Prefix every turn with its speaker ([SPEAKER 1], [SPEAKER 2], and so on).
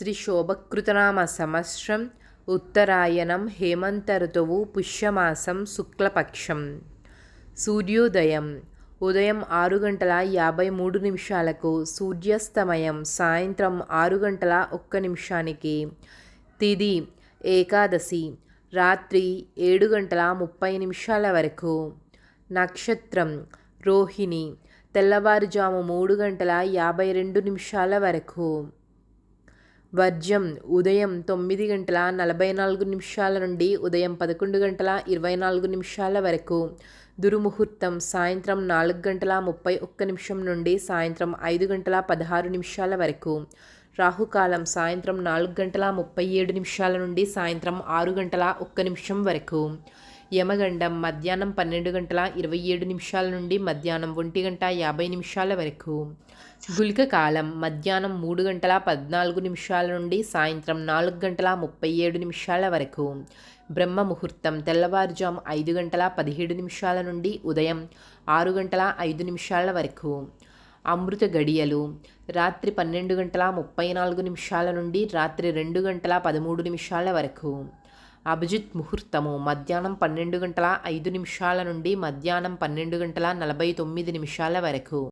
[SPEAKER 1] శ్రీ శోభకృతనామ సంవత్సరం ఉత్తరాయణం హేమంత ఋతువు పుష్యమాసం శుక్లపక్షం. సూర్యోదయం ఉదయం 6:53 సూర్యాస్తమయం సాయంత్రం 6:01. తిథి ఏకాదశి రాత్రి 7:30 వరకు. నక్షత్రం రోహిణి తెల్లవారుజాము 3:52 వరకు. వర్జ్యం ఉదయం 9:44 నుండి ఉదయం 11:24 వరకు. దుర్ముహూర్తం సాయంత్రం 4:31 నుండి సాయంత్రం 5:16 వరకు. రాహుకాలం సాయంత్రం 4:37 నుండి సాయంత్రం 6:01 వరకు. యమగండం మధ్యాహ్నం 12:27 నుండి మధ్యాహ్నం 1:50 వరకు. గుళిక కాలం మధ్యాహ్నం 3:14 నుండి సాయంత్రం 4:37 వరకు. బ్రహ్మ ముహూర్తం తెల్లవారుజాము 5:17 నుండి ఉదయం 6:05 వరకు. అమృత గడియలు రాత్రి 12:34 నుండి రాత్రి 2:13 వరకు. అభిజిత్ ముహూర్తము మధ్యాహ్నం 12:05 నుండి మధ్యాహ్నం 12:49 వరకు.